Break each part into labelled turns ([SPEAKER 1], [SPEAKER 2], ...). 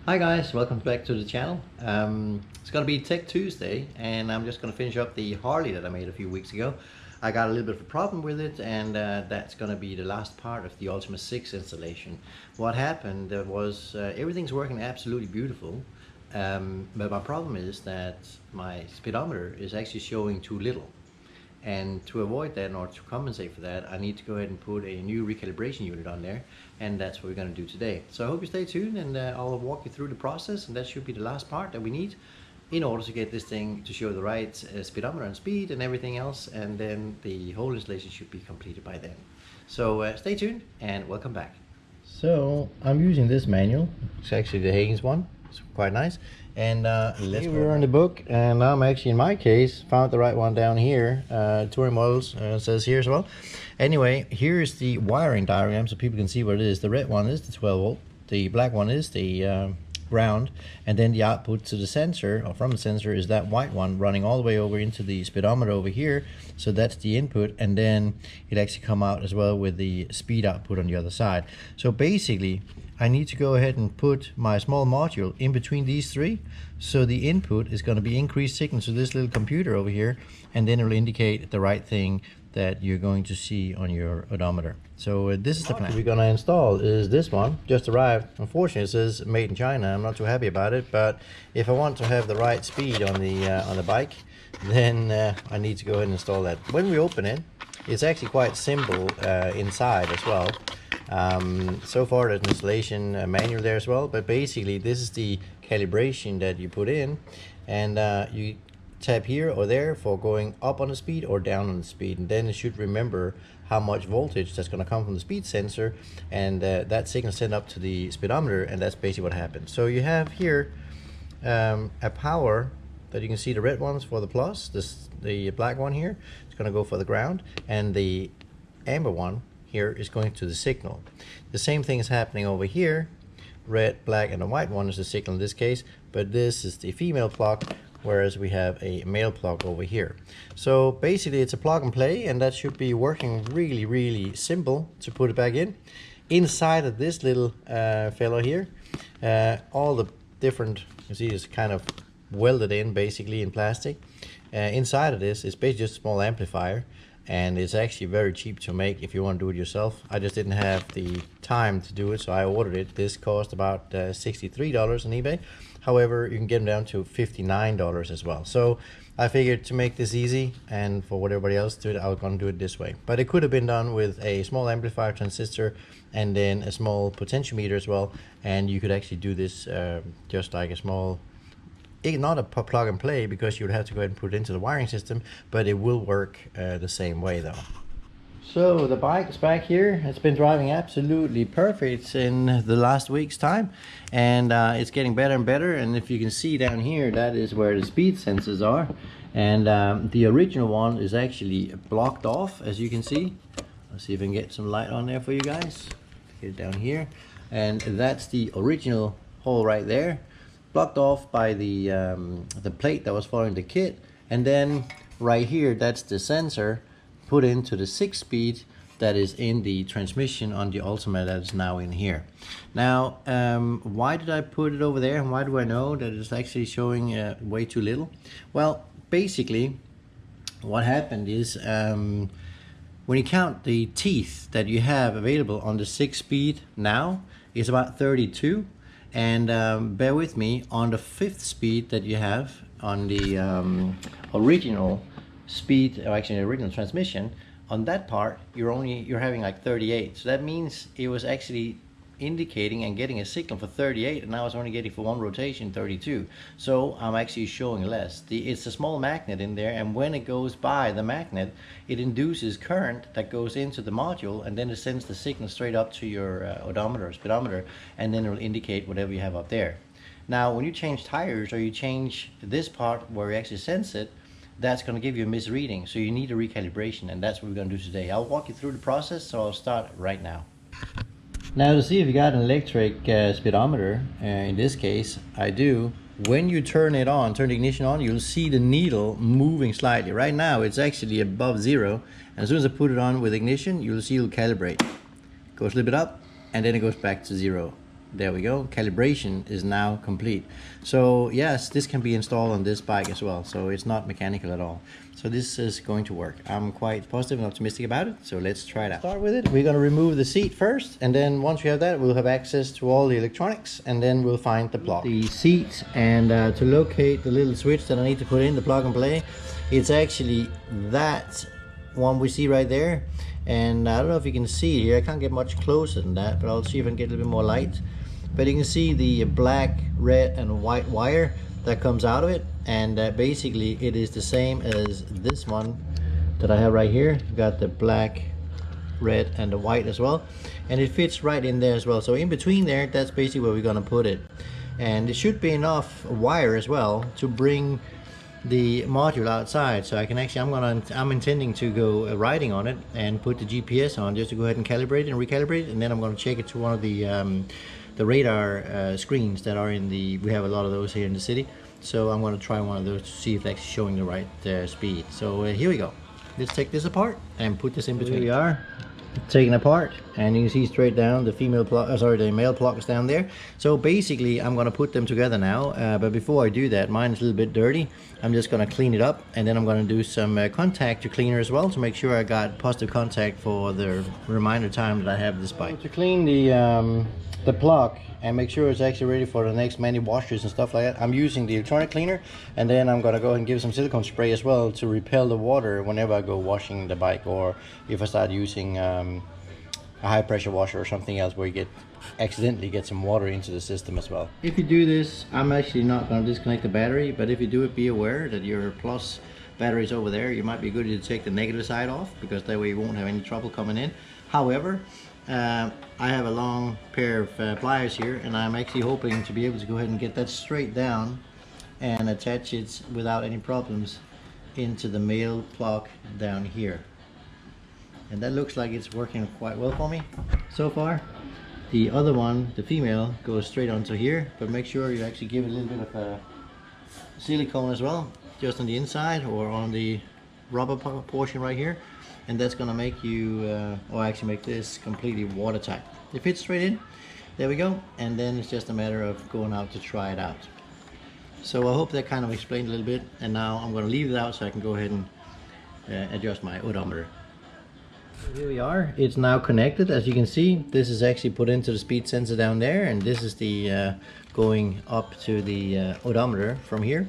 [SPEAKER 1] Hi guys, welcome back to the channel. It's gonna be Tech Tuesday and I'm just gonna finish up the Harley that I made a few weeks ago. I got a little bit of a problem with it and that's gonna be the last part of the Ultima 6 installation. What happened was everything's working absolutely beautiful, but my problem is that my speedometer is actually showing too little. And to avoid that, or to compensate for that, I need to go ahead and put a new recalibration unit on there, and that's what we're going to do today. So I hope you stay tuned, and I'll walk you through the process, and that should be the last part that we need in order to get this thing to show the right speedometer and speed and everything else, and then the whole installation should be completed by then. So stay tuned, and welcome back. So I'm using this manual. It's actually the Hagen's one. It's quite nice. And let's go on the book, and I'm actually, in my case, found the right one down here. Touring models says here as well. Anyway, here is the wiring diagram so people can see what it is. The red one is the 12 volt, the black one is the ground, and then the output to the sensor, or from the sensor, is that white one running all the way over into the speedometer over here. So that's the input, and then it actually come out as well with the speed output on the other side. So basically I need to go ahead and put my small module in between these three, so the input is going to be increased signal to this little computer over here, and then it will indicate the right thing that you're going to see on your odometer. So this is the plan. We're going to install is this one, just arrived. Unfortunately it says made in China. I'm not too happy about it, but if I want to have the right speed on the bike, then I need to go ahead and install that. When we open it, it's actually quite simple inside as well. So far there's an installation manual there as well, but basically this is the calibration that you put in, and you tap here or there for going up on the speed or down on the speed, and then it should remember how much voltage that's going to come from the speed sensor, and that signal sent up to the speedometer, and that's basically what happens. So you have here a power that you can see, the red ones for the plus, the black one here is going to go for the ground, and the amber one here is going to the signal. The same thing is happening over here. Red, black, and the white one is the signal in this case, but this is the female plug, whereas we have a male plug over here. So basically it's a plug and play, and that should be working really simple to put it back in. Inside of this little fellow here, all the different, you see, it's kind of welded in basically in plastic. Inside of this is basically just a small amplifier, and it's actually very cheap to make if you want to do it yourself. I just didn't have the time to do it, so I ordered it. This cost about $63 on eBay. However, you can get them down to $59 as well. So I figured to make this easy, and for what everybody else did, I was going to do it this way. But it could have been done with a small amplifier transistor and then a small potentiometer as well, and you could actually do this just like a small, not a plug and play, because you would have to go ahead and put it into the wiring system, but it will work the same way though. So the bike is back here. It's been driving absolutely perfect in the last week's time, and it's getting better and better. And if you can see down here, that is where the speed sensors are, and the original one is actually blocked off, as you can see. Let's see if I can get some light on there for you guys. Get it down here, and that's the original hole right there, blocked off by the plate that was following the kit. And then right here, that's the sensor put into the 6-speed that is in the transmission on the Ultima that is now in here. Now why did I put it over there, and why do I know that it's actually showing way too little? Well, basically what happened is when you count the teeth that you have available on the 6-speed now, is about 32. And bear with me, on the 5th speed that you have on the original speed, or actually the original transmission, on that part you're having like 38. So that means it was actually indicating and getting a signal for 38, and I was only getting for one rotation 32. So I'm actually showing less. It's a small magnet in there, and when it goes by the magnet, it induces current that goes into the module, and then it sends the signal straight up to your odometer or speedometer, and then it will indicate whatever you have up there. Now when you change tires, or you change this part where you actually sense it, that's going to give you a misreading, so you need a recalibration, and that's what we're going to do today. I'll walk you through the process, so I'll start right now. Now to see if you got an electric speedometer, in this case I do, when you turn it on, turn the ignition on, you'll see the needle moving slightly. Right now it's actually above 0, and as soon as I put it on with ignition, you'll see it'll calibrate. It goes a little bit up, and then it goes back to 0. There we go. Calibration is now complete. So yes, this can be installed on this bike as well. So it's not mechanical at all. So this is going to work. I'm quite positive and optimistic about it. So let's try it out. Start with it. We're going to remove the seat first. And then once we have that, we'll have access to all the electronics. And then we'll find the plug. The seat, and to locate the little switch that I need to put in, the plug and play, it's actually that one we see right there. And I don't know if you can see it here. I can't get much closer than that, but I'll see if I can get a little bit more light. But you can see the black, red and white wire that comes out of it, and basically it is the same as this one that I have right here. Got the black, red and the white as well, and it fits right in there as well. So in between there, that's basically where we're gonna put it, and it should be enough wire as well to bring the module outside. So I can actually, I'm intending to go riding on it and put the GPS on, just to go ahead and calibrate it and recalibrate it, and then I'm going to check it to one of the radar screens that are in the, we have a lot of those here in the city. So I'm going to try one of those to see if it's actually showing the right speed. So here we go. Let's take this apart and put this in between. Here we are, taken apart, and you can see straight down the female plug, the male plug is down there. So basically I'm going to put them together now, but before I do that, mine is a little bit dirty. I'm just going to clean it up, and then I'm going to do some contact cleaner as well to make sure I got positive contact for the reminder time that I have this bike. To clean the plug and make sure it's actually ready for the next many washes and stuff like that, I'm using the electronic cleaner, and then I'm gonna go ahead and give some silicone spray as well to repel the water whenever I go washing the bike, or if I start using a high pressure washer or something else where you accidentally get some water into the system as well. If you do this, I'm actually not going to disconnect the battery, but if you do it, be aware that your plus battery is over there. You might be good to take the negative side off, because that way you won't have any trouble coming in. However, I have a long pair of pliers here, and I'm actually hoping to be able to go ahead and get that straight down and attach it without any problems into the male plug down here. And that looks like it's working quite well for me so far. The other one, the female, goes straight onto here, but make sure you actually give it a little bit of silicone as well, just on the inside or on the rubber portion right here, and that's gonna make you, or actually make this completely watertight. It fits straight in. There we go. And then it's just a matter of going out to try it out. So I hope that kind of explained a little bit. And now I'm gonna leave it out so I can go ahead and adjust my odometer. Here we are. It's now connected. As you can see, this is actually put into the speed sensor down there, and this is the going up to the odometer from here.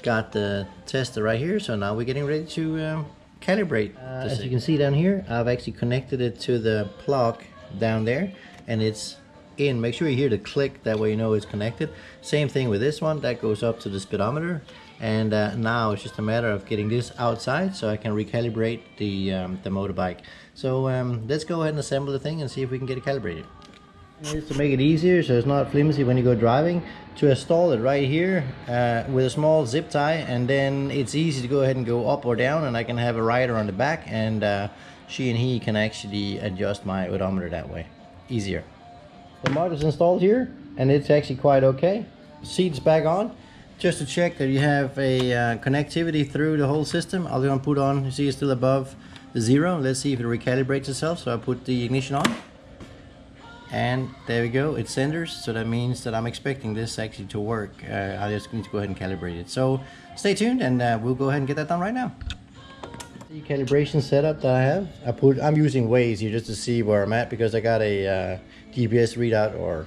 [SPEAKER 1] Got the tester right here, so now we're getting ready to calibrate. As you can see down here, I've actually connected it to the plug down there, and it's in. Make sure you hear the click, that way you know it's connected. Same thing with this one, that goes up to the speedometer. And now it's just a matter of getting this outside so I can recalibrate the motorbike. So let's go ahead and assemble the thing and see if we can get it calibrated. Just to make it easier so it's not flimsy when you go driving, to install it right here with a small zip tie, and then it's easy to go ahead and go up or down, and I can have a rider on the back, and she and he can actually adjust my odometer that way. Easier. The motor's installed here, and it's actually quite okay. Seat's back on. Just to check that you have a connectivity through the whole system, I'm going to put on, you see it's still above the 0. Let's see if it recalibrates itself. So I put the ignition on, and there we go, it's senders. So that means that I'm expecting this actually to work. I just need to go ahead and calibrate it. So stay tuned, and we'll go ahead and get that done right now. The calibration setup that I have, I'm using Waze here just to see where I'm at, because I got a GPS readout, or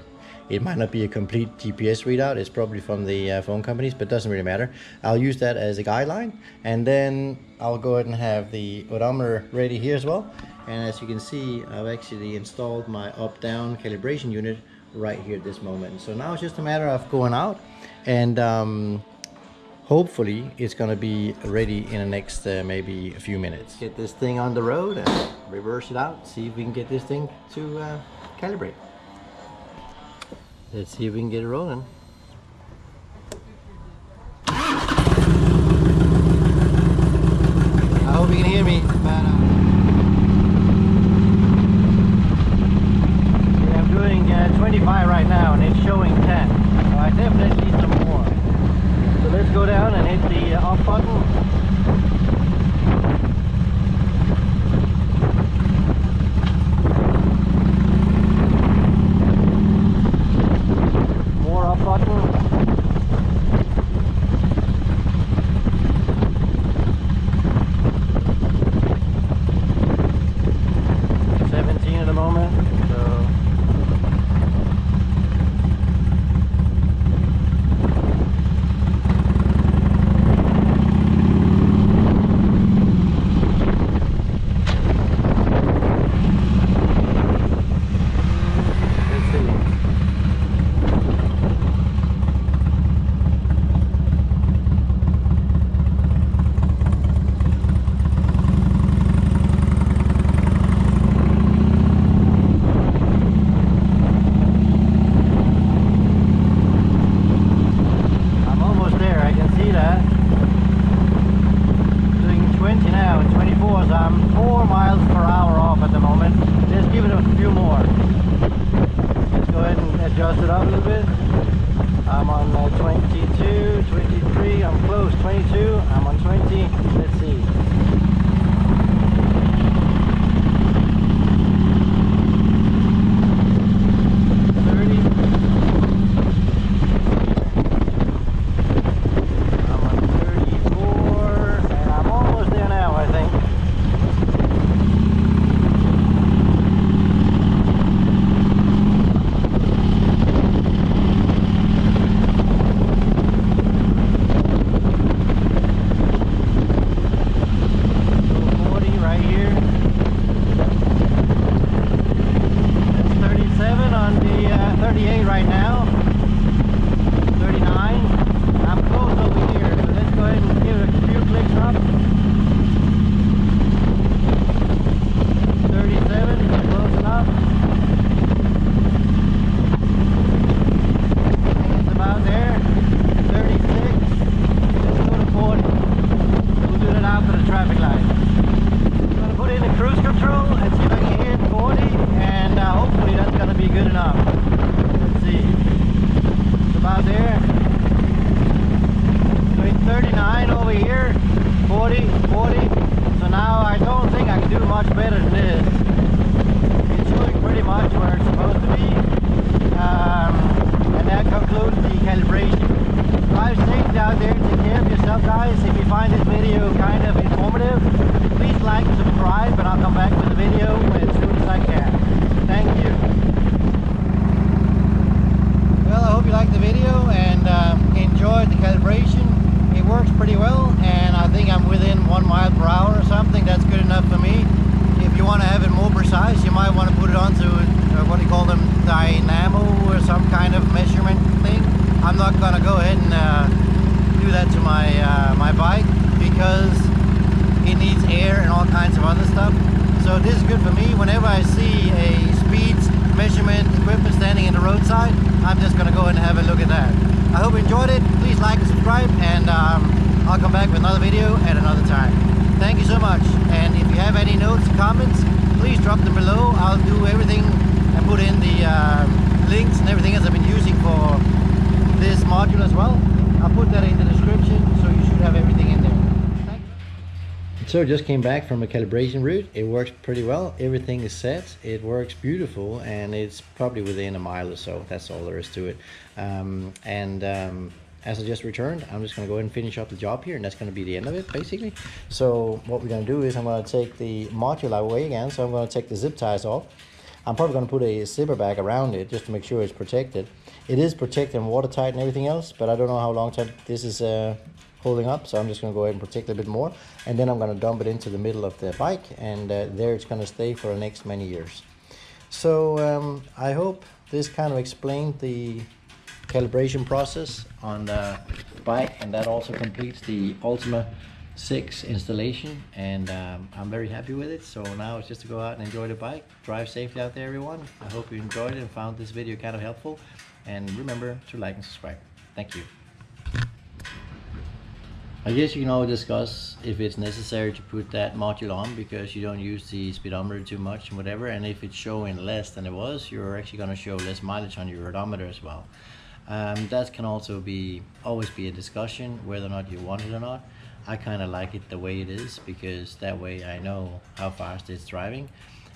[SPEAKER 1] it might not be a complete GPS readout. It's probably from the phone companies, but it doesn't really matter. I'll use that as a guideline, and then I'll go ahead and have the odometer ready here as well. And as you can see, I've actually installed my up-down calibration unit right here at this moment. So now it's just a matter of going out, and hopefully it's gonna be ready in the next maybe a few minutes. Get this thing on the road and reverse it out, see if we can get this thing to calibrate. Let's see if we can get it rolling. I hope you can hear me. But, I'm doing 25 right now, and it's showing 10. So I definitely need some more. So let's go down and hit the off button. adjust it up a little bit. I'm on 22, 23, I'm close, 22, I'm on 20, let's see. I'm just gonna go and have a look at that. I hope you enjoyed it. Please like and subscribe, and I'll come back with another video at another time. Thank you so much, and if you have any notes, comments, please drop them below. I'll do everything and put in the links and everything else I've been using for this module as well. I'll put that in the description, so you should have everything in there. So just came back from a calibration route. It works pretty well. Everything is set. It works beautiful, and it's probably within a mile or so. That's all there is to it. As I just returned, I'm just going to go ahead and finish up the job here, and that's going to be the end of it, basically. So what we're going to do is I'm going to take the module away again. So I'm going to take the zip ties off. I'm probably going to put a zipper bag around it just to make sure it's protected. It is protected and watertight and everything else, but I don't know how long this is holding up, so I'm just going to go ahead and protect it a bit more, and then I'm going to dump it into the middle of the bike, and there it's going to stay for the next many years. So I hope this kind of explained the calibration process on the bike, and that also completes the Ultima 6 installation, and I'm very happy with it. So now it's just to go out and enjoy the bike. Drive safely out there, everyone. I hope you enjoyed it and found this video kind of helpful, and remember to like and subscribe. Thank you. I guess you can always discuss if it's necessary to put that module on because you don't use the speedometer too much and whatever, and if it's showing less than it was, you're actually going to show less mileage on your odometer as well. That can also always be a discussion whether or not you want it or not. I kind of like it the way it is because that way I know how fast it's driving.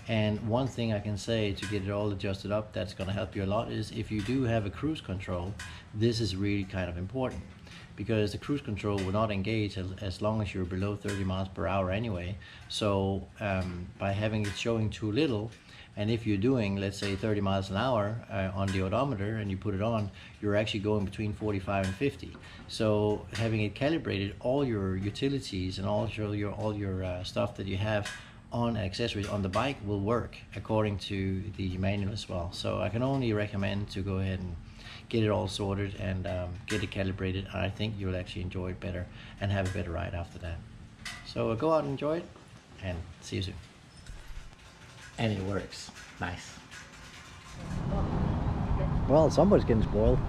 [SPEAKER 1] And one thing I can say to get it all adjusted up that's going to help you a lot is if you do have a cruise control, this is really kind of important, because the cruise control will not engage as long as you're below 30 miles per hour anyway. So by having it showing too little, and if you're doing, let's say, 30 miles an hour on the odometer and you put it on, you're actually going between 45 and 50. So having it calibrated, all your utilities and all your stuff that you have on accessories on the bike will work according to the manual as well. So I can only recommend to go ahead and get it all sorted and get it calibrated. I think you'll actually enjoy it better and have a better ride after that. So go out and enjoy it, and see you soon. And it works. Nice. Well, somebody's getting spoiled.